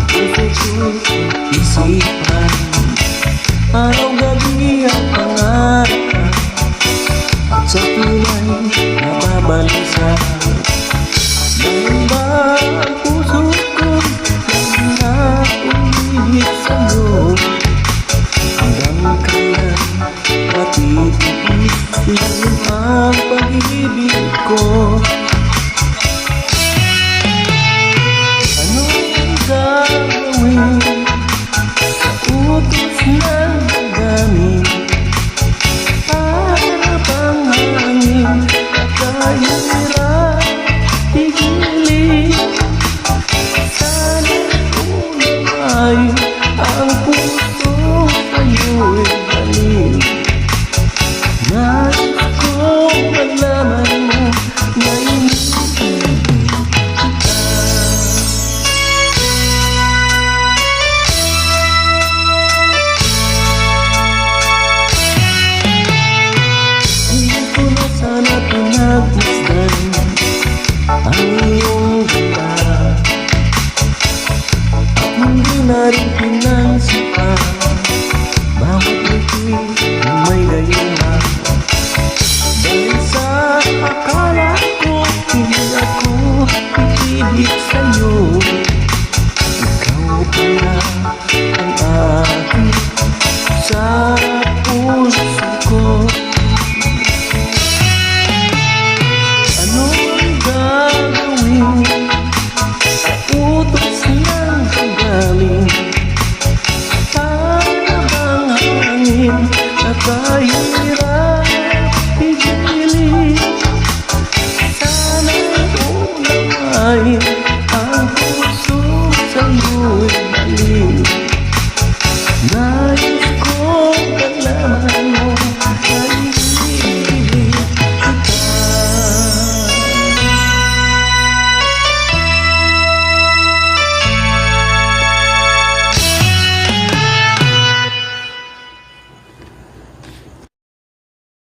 puso ko'y isipan. Araw-gabi ang pangarap at sa tunay nababalisa. Ngayon ba ang puso ko'y nag-umilit sa'yo? Hanggang kailan matitiisin ang pag-ibig ko? Anong gagawin sa utos ng damdamin? Para bang hangin at kahirap tigilin? Sana tunay ang puso sa'yo'y galing. Nais kong malaman mo na iniibig kita. Hindi ko na sana pinagmasdan ang iyong ganda, at hindi na rin pinansipan bawat ngiti na may gayuma. Dahil sa akala ko hindi ako ibig sa'yo, ikaw pala